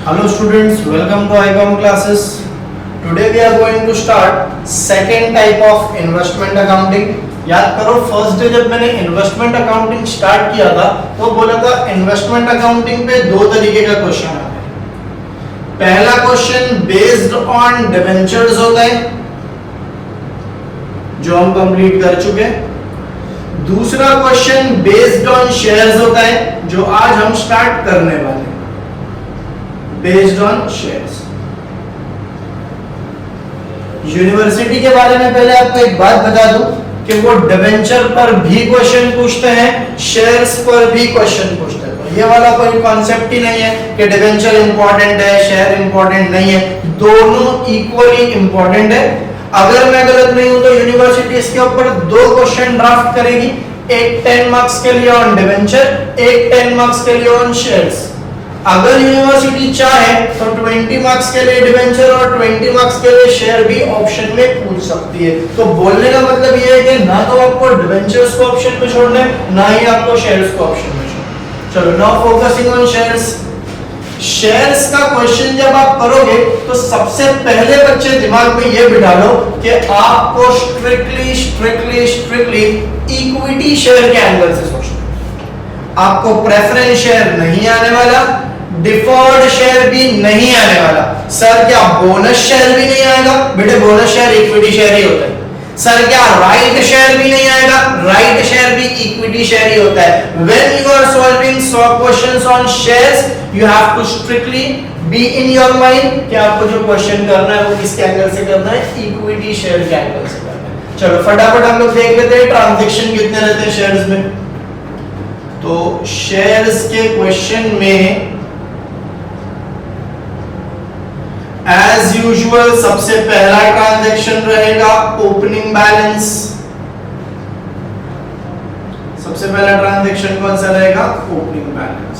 Hello students, welcome to ICOM classes. Today we are going to start second type of investment accounting. याद करो first day जब मैंने investment accounting start किया था तो बोला था इन्वेस्टमेंट अकाउंटिंग पे दो तरीके का क्वेश्चन आता है। पहला क्वेश्चन बेस्ड ऑन डिबेंचर्स होता है जो हम कंप्लीट कर चुके हैं। दूसरा क्वेश्चन बेस्ड ऑन शेयर्स होता है जो आज हम स्टार्ट करने वाले हैं, बेस्ड ऑन शेयर्स। यूनिवर्सिटी के बारे में पहले आपको एक बात बता दूं कि वो डिबेंचर पर भी क्वेश्चन पूछते हैं, शेयर्स पर भी क्वेश्चन पूछते हैं। तो ये वाला कोई कॉन्सेप्ट ही नहीं है कि डिबेंचर इंपॉर्टेंट है शेयर इंपॉर्टेंट नहीं है, दोनों इक्वली इंपॉर्टेंट है। अगर मैं गलत नहीं हूं तो यूनिवर्सिटी इसके ऊपर दो क्वेश्चन ड्राफ्ट करेगी, एक 10 मार्क्स के लिए ऑन डिबेंचर, एक 10 मार्क्स के लिए ऑन शेयर्स। अगर यूनिवर्सिटी चाहे तो 20 मार्क्स के लिए डिबेंचर और 20 मार्क्स के लिए शेयर भी ऑप्शन में पूछ सकती है। तो बोलने का मतलब ये है कि ना तो आपको डिबेंचर्स को ऑप्शन में छोड़ना है ना ही आपको शेयर्स को ऑप्शन में छोड़ना। चलो now focusing on shares. Shares का क्वेश्चन जब आप करोगे तो सबसे पहले बच्चे दिमाग में ये बिठा लो कि आपको स्ट्रिक्टली इक्विटी शेयर के एंगल से सोचना है। आपको प्रेफरेंस शेयर नहीं आने वाला, डिफर्ड शेयर भी नहीं आने वाला। सर क्या बोनस शेयर भी नहीं आएगा? बेटे बोनस शेयर इक्विटी शेयर ही होता है। सर क्या राइट शेयर भी नहीं आएगा? राइट शेयर भी इक्विटी शेयर ही होता है। When you are solving questions on shares you have to strictly be in your mind कि आपको जो क्वेश्चन करना है वो किसके एंगल से करना है, इक्विटी शेयर के एंगल से करना है। चलो फटाफट हम लोग देख लेते हैं ट्रांजैक्शन कितने रहते हैं शेयर्स में। तो शेयर्स के क्वेश्चन में एज यूजुअल सबसे पहला ट्रांजैक्शन रहेगा ओपनिंग बैलेंस। सबसे पहला ट्रांजैक्शन कौन सा रहेगा? Opening balance.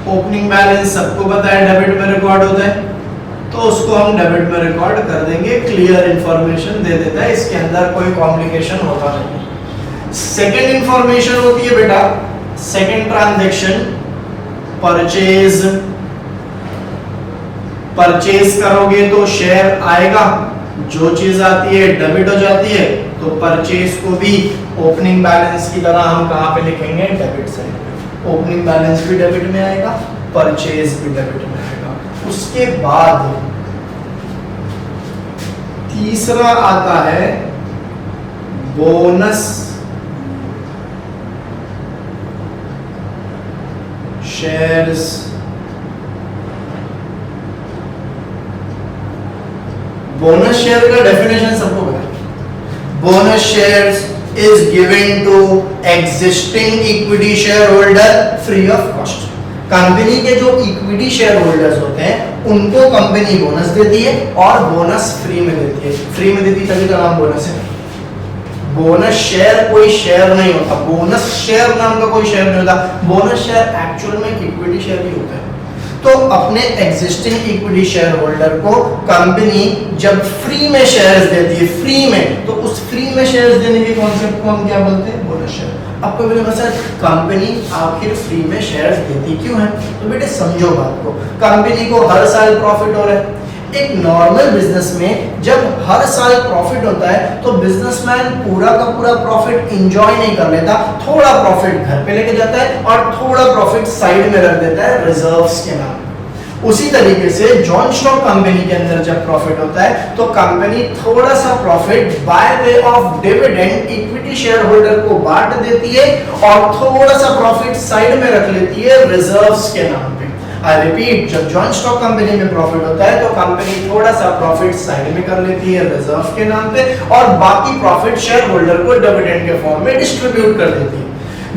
ओपनिंग बैलेंस सबको पता है डेबिट में रिकॉर्ड होता है, तो उसको हम डेबिट में रिकॉर्ड कर देंगे। क्लियर इंफॉर्मेशन दे देता है, इसके अंदर कोई कॉम्प्लिकेशन होता नहीं। सेकेंड इंफॉर्मेशन होती है बेटा, सेकेंड ट्रांजैक्शन परचेज। परचेज करोगे तो शेयर आएगा, जो चीज आती है डेबिट हो जाती है, तो परचेज को भी ओपनिंग बैलेंस की तरह हम कहां पे लिखेंगे? डेबिट साइड पे। ओपनिंग बैलेंस भी डेबिट में आएगा, परचेज भी डेबिट में आएगा। उसके बाद तीसरा आता है बोनस शेयर्स। बोनस शेयर का डेफिनेशन सबको पता है। Bonus shares is given to existing equity share holder free of cost. Company के जो इक्विटी शेयर होल्डर्स होते हैं उनको कंपनी बोनस देती है और बोनस फ्री में देती है। फ्री में देती है तभी तो नाम बोनस है। बोनस शेयर कोई शेयर नहीं होता, बोनस शेयर नाम का कोई शेयर नहीं होता। बोनस शेयर एक्चुअल में इक्विटी शेयर ही होता है। तो अपने एग्जिस्टिंग इक्विटी शेयर होल्डर को कंपनी जब फ्री में शेयर्स देती है, फ्री में, तो उस फ्री में शेयर्स देने के कॉन्सेप्ट को हम क्या बोलते हैं? Bonus share. आपको बोलेगा सर कंपनी आखिर फ्री में शेयर्स देती क्यों है? तो बेटे समझो बात को, कंपनी को हर साल प्रॉफिट हो रहा है। एक नॉर्मल बिजनेस में जब हर साल प्रॉफिट होता है तो बिजनेसमैन पूरा का पूरा प्रॉफिट एंजॉय नहीं कर लेता, थोड़ा प्रॉफिट घर पे लेके जाता है और थोड़ा प्रॉफिट साइड में रख देता है रिजर्व्स के नाम। उसी तरीके से जॉन स्टॉक कंपनी के अंदर जब प्रॉफिट होता है तो कंपनी थोड़ा सा profit by way of dividend equity share holder को बांट देती है और थोड़ा सा प्रॉफिट साइड में रख लेती है रिजर्व्स के नाम पे। आई रिपीट, जब जॉन स्टॉक कंपनी में प्रॉफिट होता है तो कंपनी थोड़ा सा प्रॉफिट साइड में कर लेती है रिजर्व के नाम पे और बाकी प्रॉफिट शेयर होल्डर को डिविडेंड के फॉर्म में डिस्ट्रीब्यूट कर देती है।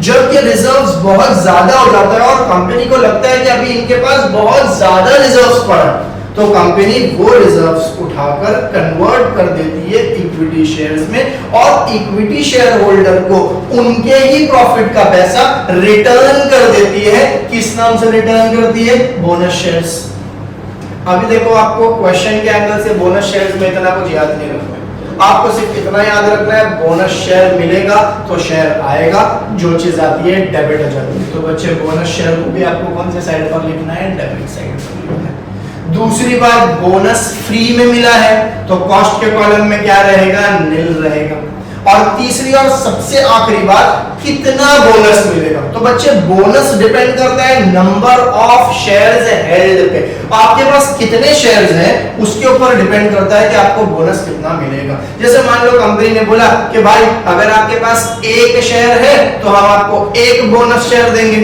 जब ये रिजर्व्स बहुत ज्यादा हो जाता है और कंपनी को लगता है कि अभी इनके पास बहुत ज्यादा रिजर्व्स पड़ा है, तो कंपनी वो रिजर्व्स उठाकर कन्वर्ट कर देती है इक्विटी शेयर्स में और इक्विटी शेयर होल्डर को उनके ही प्रॉफिट का पैसा रिटर्न कर देती है। किस नाम से रिटर्न करती है? Bonus shares. अभी देखो आपको क्वेश्चन के एंगल से बोनस शेयर्स में इतना कुछ याद नहीं रखना है। आपको सिर्फ इतना याद रखना है, बोनस शेयर मिलेगा तो शेयर आएगा, जो चीज आती है डेबिट हो जाती है। तो बच्चे बोनस शेयर को भी आपको कौन से साइड पर लिखना है, डेबिट साइड पर लिखना है। दूसरी बात, बोनस फ्री में मिला है तो कॉस्ट के कॉलम में क्या रहेगा, निल रहेगा। और तीसरी और सबसे आखिरी बात, कितना बोनस मिलेगा। तो बच्चे बोनस डिपेंड करता है नंबर ऑफ शेयर्स हेल्ड पे, आपके पास कितने शेयर्स हैं उसके ऊपर डिपेंड करता है कि आपको बोनस कितना मिलेगा। जैसे मान लो कंपनी ने बोला कि भाई अगर आपके पास एक शेयर है तो हम आपको एक बोनस शेयर देंगे।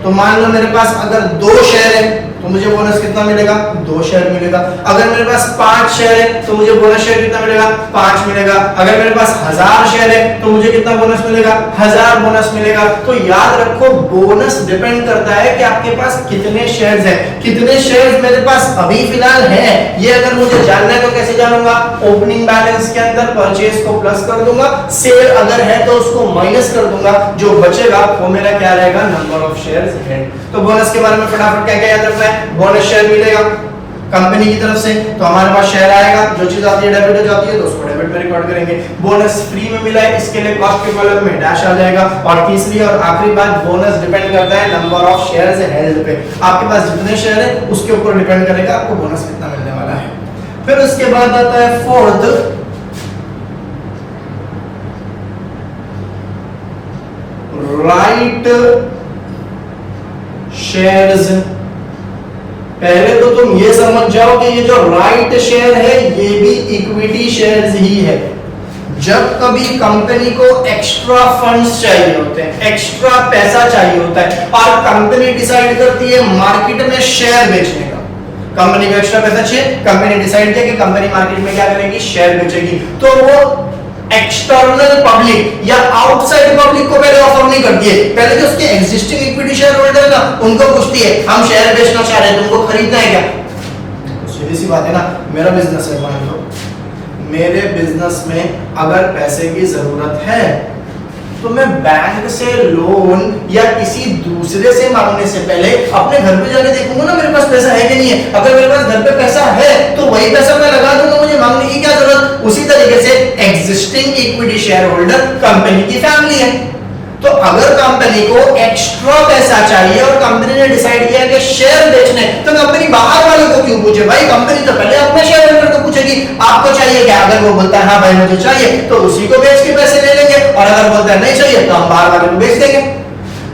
तो मान लो मेरे पास अगर 2 शेयर है तो मुझे बोनस कितना मिलेगा, 2 शेयर मिलेगा। अगर मेरे पास 5 शेयर है तो मुझे बोनस शेयर कितना मिलेगा, 5 मिलेगा। अगर मेरे पास 1000 शेयर है तो मुझे कितना बोनस मिलेगा, 1000 बोनस मिलेगा। तो याद रखो बोनस डिपेंड करता है कि आपके पास कितने शेयर्स हैं। कितने शेयर्स मेरे पास अभी फिलहाल है ये अगर मुझे जानना है तो कैसे जानूंगा, ओपनिंग बैलेंस के अंदर परचेज को प्लस कर दूंगा, सेल अगर है तो उसको माइनस कर दूंगा, जो बचेगा वो मेरा क्या रहेगा, नंबर ऑफ शेयर्स है। तो बोनस के बारे में फटाफट क्या क्या याद रखना है, बोनस शेयर मिलेगा कंपनी की तरफ से तो हमारे पास शेयर आएगा, जो चीज आती है डेबिट हो जाती है तो उसको डेबिट में रिकॉर्ड करेंगे। बोनस फ्री में मिला है इसके लिए कॉस्ट के कॉलम में डैश आ जाएगा। और तीसरी और आखिरी बात, बोनस डिपेंड करता है नंबर ऑफ शेयर्स हेल्ड पे, आपके पास जितने शेयर है उसके ऊपर डिपेंड करेगा आपको बोनस कितना मिलने वाला है। फिर उसके बाद आता है फोर्थ, राइट शेयर्स। पहले तो तुम ये समझ जाओ कि ये जो राइट शेयर है ये भी इक्विटी शेयर्स ही है। जब कभी कंपनी को एक्स्ट्रा फंड्स चाहिए होते हैं, एक्स्ट्रा पैसा चाहिए होता है और कंपनी डिसाइड करती है मार्केट में शेयर बेचने का, कंपनी को एक्स्ट्रा पैसा चाहिए, कंपनी डिसाइड किया कि कंपनी मार्केट में क्या करेगी, शेयर बेचेगी, तो वो एक्सटर्नल पब्लिक या आउटसाइड पब्लिक को पहले ऑफर नहीं करती है, पहले जो उसके एग्जिस्टिंग इक्विटी शेयर होल्डर ना उनको पूछती है हम शेयर बेचना चाह रहे हैं, तुमको खरीदना है क्या। तो सीधी सी बात है ना, मेरा बिजनेस है, मान लो मेरे बिजनेस में अगर पैसे की जरूरत है तो मैं बैंक से लोन या किसी दूसरे से मांगने से पहले अपने घर पे जाके देखूंगा ना मेरे पास पैसा है कि नहीं है। अगर मेरे पास घर पे पैसा है तो वही पैसा मैं लगा दूंगा, मुझे मांगने की क्या जरूरत। उसी तरीके से existing equity share holder company की फैमिली है, तो अगर कंपनी को एक्स्ट्रा पैसा चाहिए और कंपनी ने डिसाइड किया कि शेयर बेचने, तो कंपनी बाहर वालों को क्यों पूछे भाई, कंपनी तो पहले अपने शेयर होल्डर को पूछेगी आपको चाहिए क्या। अगर वो बोलता है हाँ भाई मुझे चाहिए तो उसी को बेच के पैसे ले लेंगे, और अगर बोलता है नहीं चाहिए तो हम बाहर वाले को बेच देंगे।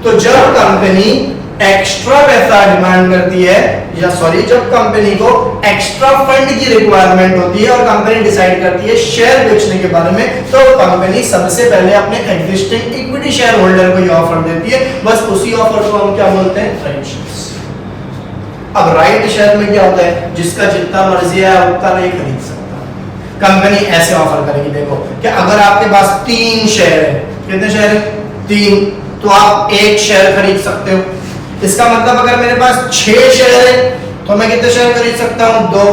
तो जब कंपनी एक्स्ट्रा पैसा डिमांड करती है या सॉरी जब कंपनी को एक्स्ट्रा फंड की रिक्वायरमेंट होती है और कंपनी डिसाइड करती है शेयर बेचने के बारे में, तो कंपनी सबसे पहले अपने एग्जिस्टिंग इक्विटी शेयर होल्डर को ये ऑफर देती है। बस उसी ऑफर को हम क्या बोलते हैं, राइट शेयर्स। अब राइट शेयर में क्या होता है, जिसका जितना मर्जी है उतना नहीं खरीद सकता। कंपनी ऐसे ऑफर करेगी, देखो कि अगर आपके पास 3 शेयर है, कितने शेयर है, 3, तो आप 1 शेयर खरीद सकते हो। इसका मतलब अगर मेरे पास 6 शेयर है तो मैं कितने शेयर खरीद सकता हूं, 2।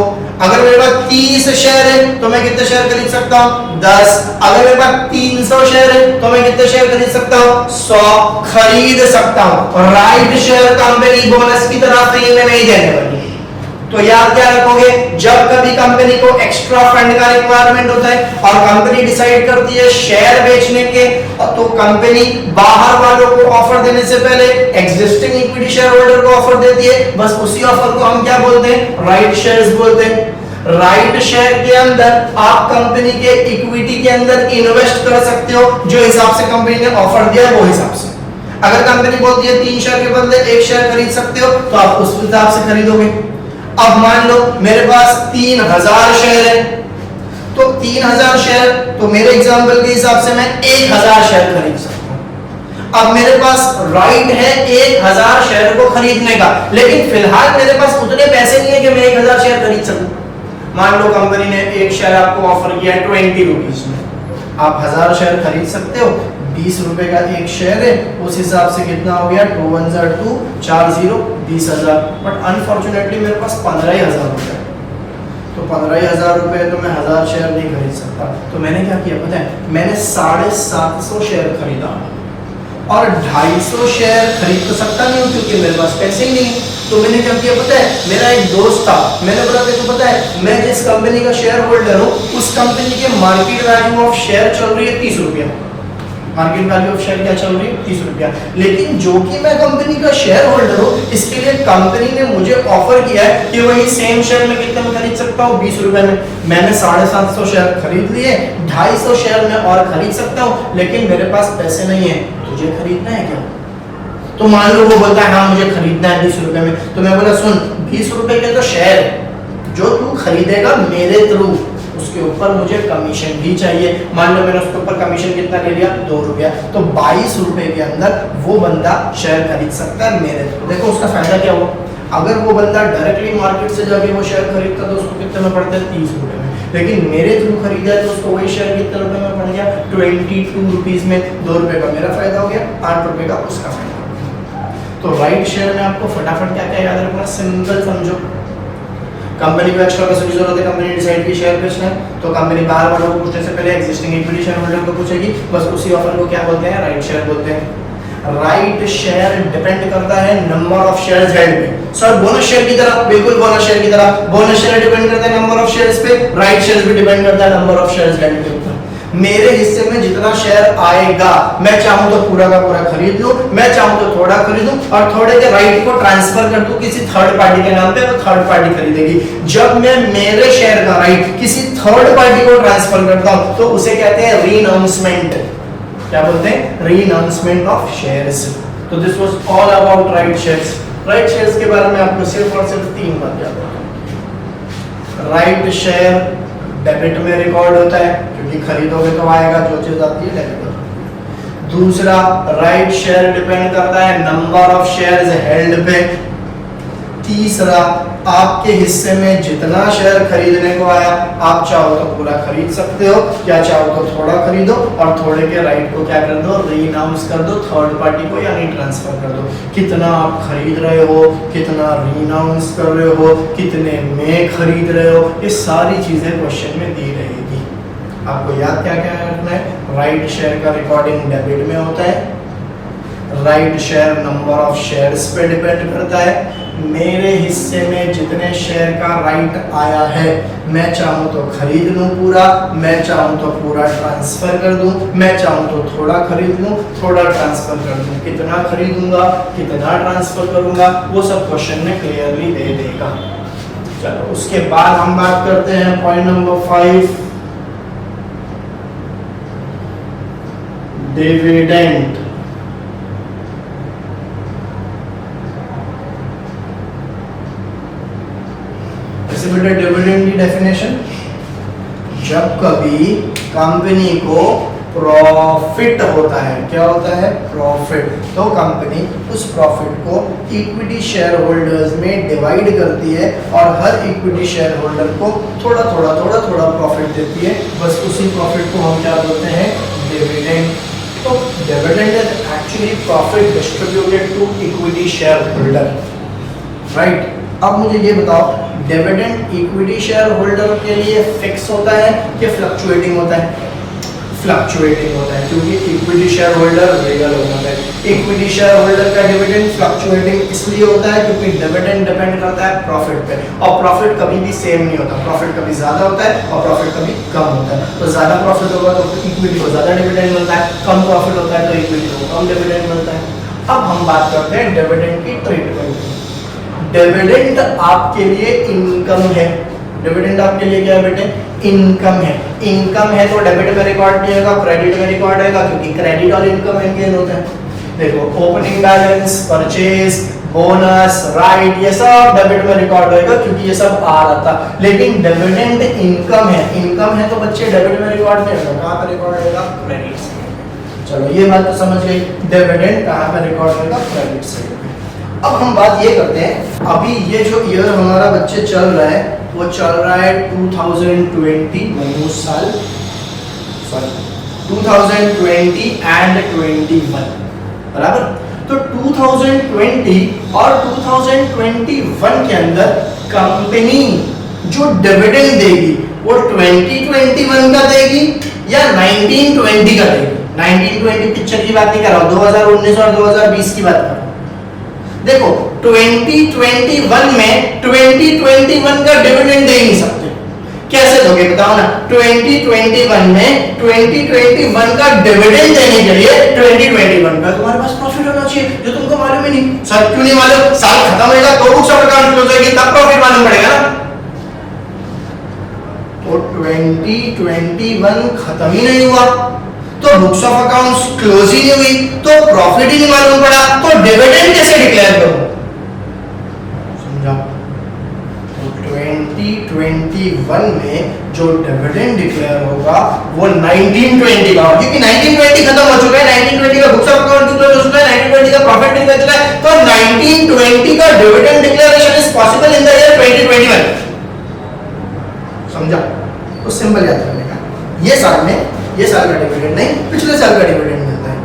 अगर मेरे पास 30 शेयर है तो मैं कितने शेयर खरीद सकता हूं, 10। अगर मेरे पास 300 शेयर है तो मैं कितने शेयर खरीद सकता हूं, 100 खरीद सकता हूं। राइट शेयर कंपनी बोनस की तरह फ्री में नहीं देने वाली। तो याद क्या रखोगे, जब कभी कंपनी को एक्स्ट्रा फंड का रिक्वायरमेंट होता है और कंपनी डिसाइड करती है शेयर बेचने के, तो कंपनी बाहर वालों को ऑफर देने से पहले एग्जिस्टिंग इक्विटी शेयर होल्डर को ऑफर देती है। बस उसी ऑफर को हम क्या बोलते हैं, राइट शेयर्स बोलते हैं। राइट शेयर के अंदर आप कंपनी के इक्विटी के अंदर इन्वेस्ट कर सकते हो, जो हिसाब से कंपनी ने ऑफर दिया है वो हिसाब से। अगर कंपनी बोलती है 3 शेयर के बदले 1 शेयर खरीद सकते हो तो आप उस हिसाब से खरीदोगे। अब मान लो मेरे पास 3000 शेयर है, तो 3000 शेयर, तो मेरे एग्जांपल के हिसाब से मैं 1000 शेयर खरीद सकता हूं। अब मेरे पास राइट है 1000 शेयर को खरीदने का, लेकिन फिलहाल मेरे पास उतने पैसे नहीं है कि मैं 1000 शेयर खरीद सकूं। मान लो कंपनी ने 1 शेयर आपको ऑफर किया 20 रुपीज में, आप 1000 शेयर खरीद सकते हो, 20 रुपए का 1 शेयर है, उस हिसाब से कितना हो गया, 2 1 2 4 0 20,000। बट अनफॉर्चुनेटली मेरे पास 15,000 रुपए, तो 15,000 रुपए तो मैं 1000 शेयर नहीं खरीद सकता। तो मैंने क्या किया पता है, मैंने 750 शेयर खरीदा। और 250 शेयर खरीद तो सकता नहीं हूँ क्योंकि मेरे पास पैसे ही नहीं। तो मैंने क्या किया पता है, मेरा एक दोस्त था, मैंने बोला देखो पता है मैं जिस कंपनी का शेयर होल्डर हूँ उस कंपनी के मार्केट वैल्यू ऑफ शेयर चल रही है 30 रुपया। मार्केट वैल्यू ऑफ शेयर क्या चल रही है 30 रुपया। लेकिन जो कि मैं कंपनी का शेयर होल्डर हूँ, इसके लिए कंपनी ने मुझे ऑफर किया है कि वही सेम शेयर में कितने में खरीद सकता हूँ, 20 रुपए में। मैंने 750 शेयर खरीद लिए, 250 शेयर में और खरीद सकता हूँ, लेकिन मेरे पास पैसे नहीं है। तुझे खरीदना है क्या? तो मान लो वो बोलता है हाँ मुझे खरीदना है 20 रुपए में। तो मैं बोला सुन, 20 रुपए के तो शेयर जो तू खरीदेगा मेरे थ्रू, उसके ऊपर मुझे कमीशन भी चाहिए। मान लो मैंने उसके ऊपर कमीशन कितना ले लिया, 2 रुपया, तो 22 रुपए के अंदर वो बंदा शेयर खरीद सकता है मेरे थ्रू। देखो उसका फायदा क्या हुआ, अगर वो बंदा डायरेक्टली मार्केट से जाके वो शेयर खरीदता तो उसको कितने में पड़ता है, 30 रुपए में। लेकिन मेरे थ्रू खरीदा है तो उसको वही शेयर कितने रुपए में पड़ गया, 22 रुपीज में। 2 रुपए का मेरा फायदा हो गया, 8 रुपए का उसका फायदा। तो राइट शेयर में आपको फटाफट क्या क्या याद रखना, सिंपल समझो। कंपनी को एक्स्ट्रा पैसे की जरूरत है, कंपनी डिसाइड की शेयर बेचना है, तो कंपनी बाहर वालों को पूछने से पहले एग्जिस्टिंग इक्विटी शेयर होल्डर को पूछेगी, बस उसी ऑफर को क्या बोलते हैं, राइट शेयर बोलते हैं। राइट शेयर डिपेंड करता है नंबर ऑफ शेयर्स हेल्ड पे। सर बोनस शेयर की तरह, बिल्कुल बोनस शेयर की तरह। बोनस शेयर डिपेंड करता है नंबर ऑफ शेयर्स पे, राइट शेयर भी डिपेंड करता है नंबर ऑफ शेयर्स हेल्ड के ऊपर। मेरे हिस्से में जितना शेयर आएगा मैं चाहूं तो पूरा का पूरा खरीद लूं, मैं चाहूं तो थोड़ा खरीदूं और थोड़े के राइट को ट्रांसफर कर दूं किसी थर्ड पार्टी के नाम पे, वो थर्ड पार्टी खरीदेगी। जब मैं मेरे शेयर का राइट किसी थर्ड पार्टी को ट्रांसफर करता हूं तो उसे कहते हैं रीअनाउंसमेंट। क्या बोलते हैं, रीअनाउंसमेंट ऑफ शेयर्स। तो this was all about right shares. Right shares के बारे में आपको सिर्फ और सिर्फ 3 बात याद रखना। राइट शेयर डेबिट में रिकॉर्ड होता है क्योंकि खरीदोगे तो आएगा, जो चीज आती है डेबिट। दूसरा, राइट शेयर डिपेंड करता है नंबर ऑफ शेयर्स हेल्ड पे। तीसरा, आपके हिस्से में जितना शेयर खरीदने को आया आप चाहो तो पूरा खरीद सकते हो, या चाहो तो थोड़ा खरीदो और थोड़े के राइट को क्या कर दो, रीअनाउंस कर दो थर्ड पार्टी को, यानी ट्रांसफर कर दो। कितना आप खरीद रहे हो, कितना रीअनाउंस कर रहे हो, कितने में खरीद रहे हो, ये सारी चीजें क्वेश्चन में दी रहेगी। आपको याद क्या क्या रखना है, राइट शेयर का रिकॉर्डिंग डेबिट में होता है, right share number of shares पे डिपेंड करता है, मेरे हिस्से में जितने शेयर का राइट आया है मैं चाहूं तो खरीद लूं पूरा, मैं चाहूं तो पूरा ट्रांसफर कर दूं, मैं चाहूं तो थोड़ा खरीद लूं, थोड़ा ट्रांसफर कर दूं। कितना खरीदूंगा, कितना ट्रांसफर करूंगा, वो सब क्वेश्चन में क्लियरली दे देगा। चलो उसके बाद हम बात करते हैं पॉइंट नंबर 5, डिविडेंड। डिविडेंड की डेफिनेशन, जब कभी कंपनी को प्रॉफिट होता है, क्या होता है, प्रॉफिट, तो कंपनी उस प्रॉफिट को इक्विटी शेयर होल्डर्स में डिवाइड करती है और हर इक्विटी शेयर होल्डर को थोड़ा थोड़ा थोड़ा थोड़ा प्रॉफिट देती है। बस उसी प्रॉफिट को हम क्या बोलते हैं, डिविडेंड। तो dividend is actually profit distributed to equity share holder, right. अब मुझे ये बताओ, डिविडेंड इक्विटी शेयर होल्डर के लिए फिक्स होता है कि फ्लक्चुएटिंग होता है? फ्लक्चुएटिंग होता है, क्योंकि इक्विटी शेयर होल्डर लीगल होता है। इक्विटी शेयर होल्डर का डिविडेंड फ्लक्चुएटिंग इसलिए होता है क्योंकि डिविडेंड डिपेंड करता है प्रॉफिट पे, और प्रॉफिट कभी भी सेम नहीं होता। प्रॉफिट कभी ज्यादा होता है और प्रॉफिट कभी कम होता है। तो ज्यादा प्रॉफिट होगा तो इक्विटी को ज्यादा डिविडेंड मिलता है, कम प्रॉफिट होता है तो इक्विटी को कम डिविडेंड मिलता है। अब हम बात करते हैं डिविडेंड की ट्रीटमेंट। डिविडेंड आपके लिए इनकम है। डिविडेंड आपके लिए क्या है बेटे, इनकम है। इनकम है तो डेबिट में रिकॉर्ड नहीं होगा, क्रेडिट में रिकॉर्ड होगा, क्योंकि क्रेडिट और इनकम एंगेज होता है। देखो opening balance, purchase, bonus, right, ये सब डेबिट में रिकॉर्ड होगा क्योंकि ये सब आ रहा था। लेकिन डिविडेंड इनकम है, इनकम है तो बच्चे डेबिट में रिकॉर्ड नहीं होगा, कहाँ पे रिकॉर्ड होगा, क्रेडिट से। चलो ये बात तो समझ गई, डिविडेंड कहाँ पे रिकॉर्ड होगा, क्रेडिट से। अब हम बात ये करते हैं, अभी ये जो ईयर हमारा बच्चे चल रहा है वो चल रहा है 2020 मनोज साल, सॉरी 2020 एंड 21, बराबर। तो 2020 और 2021 के अंदर कंपनी जो डिविडेंड देगी वो 2021 का देगी या 1920 का देगी? 1920 पिक्चर की बात नहीं कर रहा हूं, 2019 और 2020 की बात कर रहा हूं। देखो 2021 में 2021 का डिविडेंड दे नहीं सकते, कैसे दोगे बताओ ना। 2021 में 2021 का डिविडेंड देने के लिए 2021 का तुम्हारे पास प्रॉफिट होना चाहिए, जो तुमको मालूम ही नहीं। सर क्यों नहीं मालूम? साल खत्म होगा तो बुक्स ऑफ अकाउंट क्लोज होगी, तब प्रॉफिट मालूम पड़ेगा ना। तो 2021 खत्म ही नहीं हुआ तो बुक्स ऑफ अकाउंट्स क्लोज ही नहीं हुई, तो प्रॉफिट ही नहीं मालूम पड़ा, तो डिविडेंड कैसे डिक्लेयर करूं? समझा? 2021 में जो डिविडेंड डिक्लेयर होगा वो 1920 का, क्योंकि 1920 खत्म हो चुका है, 1920 का बुक्स ऑफ अकाउंट क्लोज हो चुका है, 1920 का प्रॉफिट निकल चुका है, तो 1920 का dividend declaration is possible in the year 2021। समझा? तो सिंपल याद करने का, ये साल का डिविडेंड नहीं, पिछले साल का डिविडेंड मिलता है।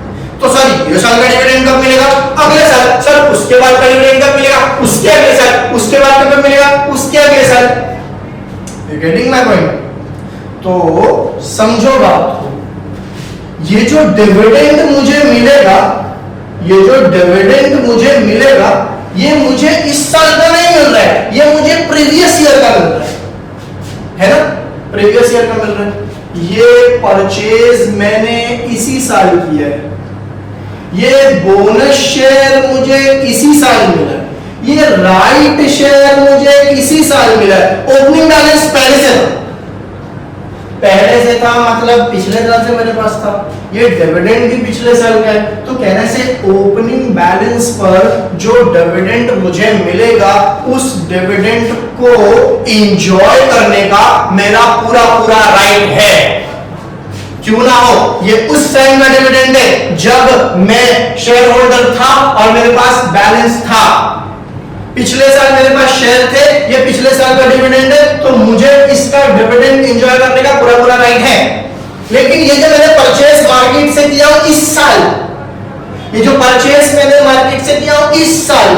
तो सर ये साल का डिविडेंड कब मिलेगा? अगले साल। सर उसके बाद का डिविडेंड कब मिलेगा? उसके अगले साल। उसके बाद कब मिलेगा? उसके अगले साल। You getting my point? तो समझो बात को, ये जो डिविडेंड मुझे मिलेगा, ये मुझे इस साल का नहीं मिल रहा है, ये मुझे प्रीवियस ईयर का मिल रहा है ना? प्रीवियस ईयर का मिल रहा है। ये परचेज मैंने इसी साल किया है, ये बोनस शेयर मुझे इसी साल मिला है, ये राइट शेयर मुझे इसी साल मिला है। ओपनिंग बैलेंस पहले से था मतलब पिछले साल से मेरे पास था, ये डिविडेंड भी पिछले साल का है। तो कहने से ओपनिंग बैलेंस पर जो डिविडेंड मुझे मिलेगा उस डिविडेंड को एंजॉय करने का मेरा पूरा राइट है। क्यों ना हो, ये उस टाइम का डिविडेंड है जब मैं शेयर होल्डर था और मेरे पास बैलेंस था। पिछले साल मेरे पास शेयर थे, ये पिछले साल का डिविडेंड है, तो मुझे इसका डिविडेंड एंजॉय करने का पूरा राइट है। लेकिन ये जो मैंने परचेस मार्केट से किया हूं इस साल, ये जो परचेस मैंने मार्केट से किया हूं इस साल,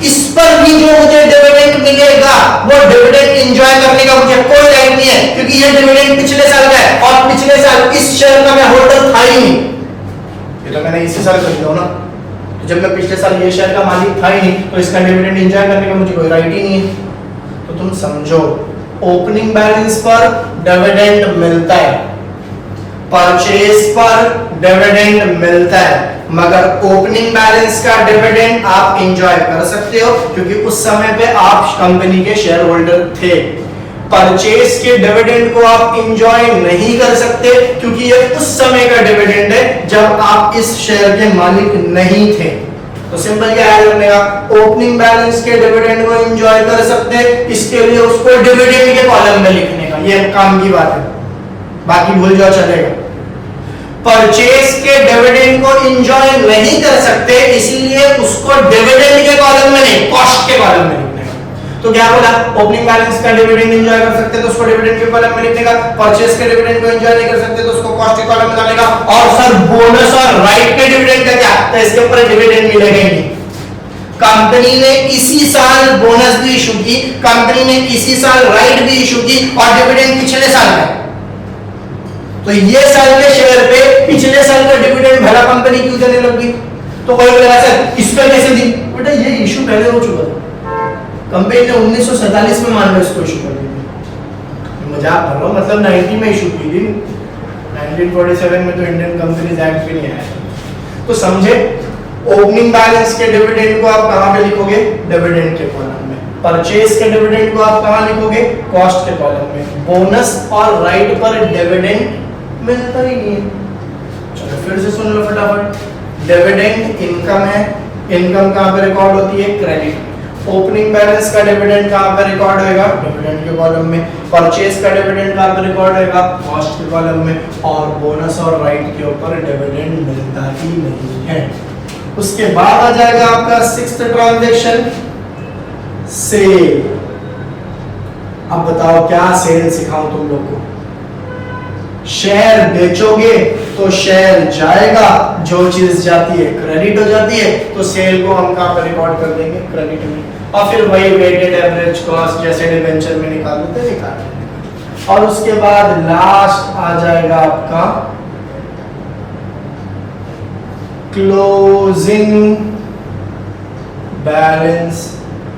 इस पर भी जो मुझे डिविडेंड मिलेगा वो डिविडेंड एंजॉय करने का मुझे कोई राइट नहीं है, क्योंकि ये डिविडेंड पिछले साल का है और पिछले साल इस शेयर का मैं होल्डर था ही नहीं। ये तो मैंने इसी साल खरीदा ना, जब मैं पिछले साल ये शेयर का मालिक था ही नहीं, तो इसका डिविडेंड एंजॉय करने का मुझे कोई राइट ही नहीं है। तो तुम समझो, ओपनिंग बैलेंस पर डिविडेंड मिलता है, परचेज पर डिविडेंड मिलता है, मगर ओपनिंग बैलेंस का डिविडेंड आप एंजॉय कर सकते हो क्योंकि उस समय पे आप कंपनी के शेयर होल्डर थे। परचेज के डिविडेंड को आप एंजॉय नहीं कर सकते क्योंकि ये उस समय का डिविडेंड है जब आप इस शेयर के मालिक नहीं थे। तो सिंपल क्या याद रखने का, ओपनिंग बैलेंस के डिविडेंड को एंजॉय कर सकते, इसके लिए उसको डिविडेंड के कॉलम में लिखने का, ये काम की बात है, बाकी भूल जाओ चलेगा। परचेज के डिविडेंड को एंजॉय नहीं कर सकते, इसीलिए उसको डिविडेंड के कॉलम में नहीं, कॉस्ट के कॉलम में लिखने का। तो क्या बोला, ओपनिंग बैलेंस का डिविडेंड एंजॉय कर सकते तो उसको डिविडेंड के कॉलम में लिखने का, परचेज के डिविडेंड को एंजॉय नहीं कर सकते तो उसको कॉस्ट के कॉलम में डालने का। और सर बोनस और राइट के डिविडेंड का क्या, तो इसके ऊपर डिविडेंड मिलेगा ही नहीं। कंपनी ने इसी साल बोनस भी इशू की, कंपनी ने इसी साल राइट भी इशू की और डिविडेंड पिछले साल में। तो ये साल के शेयर पे पिछले साल का डिविडेंड भला कंपनी क्यों देने लगी? तो कोई बोलेगा सर इस पे कैसे दी? बेटा ये इशू पहले हो चुका था, कंपनी ने 1947 में मान लो इसको इशू कर दी। मजाक कर रहा हूं, मतलब 90 में इशू की थी, 1947 में तो इंडियन कंपनीज एक्ट भी नहीं आया। तो समझे, ओपनिंग बैलेंस के डिविडेंड को आप कहां पे लिखोगे? डिविडेंड के कॉलम में। परचेज के डिविडेंड को आप कहां लिखोगे? कॉस्ट के कॉलम में। बोनस और राइट पर डिविडेंड मिलता ही नहीं है। चलो फिर से सुन लो फटाफट। डिविडेंड इनकम है, इनकम कहां पे रिकॉर्ड होती है? क्रेडिट। ओपनिंग बैलेंस का डिविडेंड कहां पे रिकॉर्ड होएगा? डिविडेंड के कॉलम में। परचेज का डिविडेंड कहां पे रिकॉर्ड होएगा? कॉस्ट के कॉलम में। और बोनस और राइट के ऊपर डिविडेंड मिलता ही नहीं है। उसके बाद आ जाएगा आपका सिक्स्थ ट्रांजैक्शन, सेल। अब बताओ क्या सेल सिखाऊं तुम लोग को? शेयर बेचोगे तो शेयर जाएगा, जो चीज जाती है क्रेडिट हो जाती है, तो सेल को हम कहां पर रिकॉर्ड कर देंगे? क्रेडिट में। और फिर वही वेटेड एवरेज कॉस्ट जैसे डिबेंचर में निकाल देते निकाल। और उसके बाद लास्ट आ जाएगा आपका क्लोजिंग बैलेंस,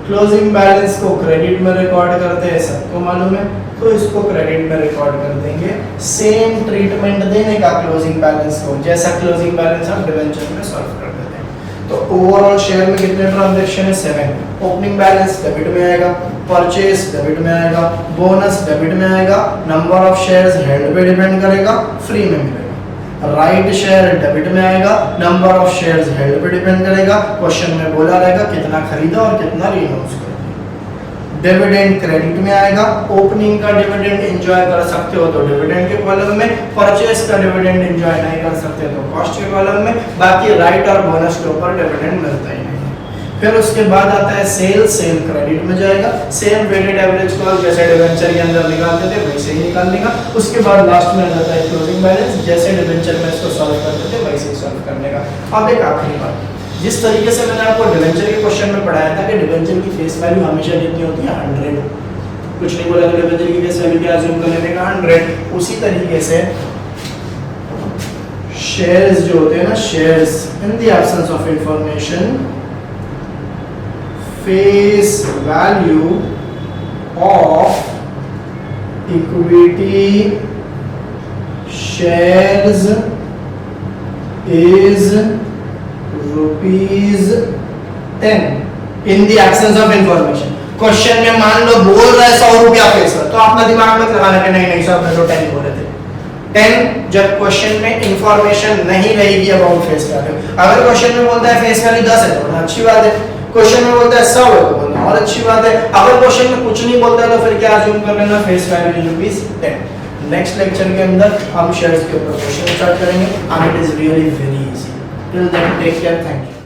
क्लोजिंग बैलेंस को क्रेडिट में रिकॉर्ड करते हैं, सबको मालूम है, तो इसको क्रेडिट में रिकॉर्ड कर देंगे। सेम ट्रीटमेंट देने का क्लोजिंग बैलेंस को, जैसा क्लोजिंग बैलेंस हम डिबेंचर में सॉल्व कर देते हैं। तो ओवरऑल शेयर में कितने ट्रांजैक्शन है? 7। ओपनिंग बैलेंस डेबिट में आएगा, परचेज डेबिट में आएगा, बोनस डेबिट में आएगा, नंबर ऑफ शेयर्स हेल्ड पे डिपेंड करेगा, फ्री में मिलेगा। राइट शेयर डेबिट में आएगा, नंबर ऑफ शेयर्स हेल्ड पे डिपेंड करेगा, क्वेश्चन में बोला रहेगा कितना खरीदा और कितना रीअनाउंस कर दिया। डिविडेंड क्रेडिट में आएगा, ओपनिंग का डिविडेंड एंजॉय कर सकते हो तो डिविडेंड के कॉलम में, परचेस का डिविडेंड एंजॉय नहीं कर सकते तो कॉस्ट के कॉलम में, बाकी राइट और बोनस के ऊपर डिविडेंड मिलता ही नहीं। फिर उसके बाद आता है सेल, सेल क्रेडिट में जाएगा, सेम वेटेड एवरेज कॉस्ट जैसे डिबेंचर के अंदर निकालते थे वैसे ही निकाल देगा। उसके बाद लास्ट में आ जाता है क्लोजिंग बैलेंस, जैसे डिबेंचर में इसको सॉल्व करते थे वैसे ही सॉल्व करने का। अब एक आखिरी बात, जिस तरीके से मैंने आपको डिबेंचर के क्वेश्चन में पढ़ाया था कि डिबेंचर की फेस वैल्यू हमेशा कितनी होती है? 100। कुछ नहीं बोला तो डिबेंचर की फेस वैल्यू क्या अज्यूम कर लेने का? 100। उसी तरीके से शेयर्स जो होते हैं ना, shares in the absence of information, face value of equity shares is ₹10 in the absence of information। Question में मान लो बोल रहा है 100 रुपया फेस है, तो अपना दिमाग मत लगाना कि नहीं नहीं सर मैं तो 10 बोले थे। 10 जब क्वेश्चन में इंफॉर्मेशन नहीं रहेगी अबाउट फेस वैल्यू। अगर क्वेश्चन में बोलता है फेस वैल्यू 10 है तो अच्छी बात है, क्वेश्चन में बोलता है 100 है तो बोलना और अच्छी बात है। अगर क्वेश्चन में कुछ नहीं बोलता है तो फिर क्या अज्यूम कर लेना? Face value ₹10। नेक्स्ट लेक्चर के अंदर हम शेयर्स के ऊपर क्वेश्चन स्टार्ट करेंगे and it is really very easy. Till then take care, thank you.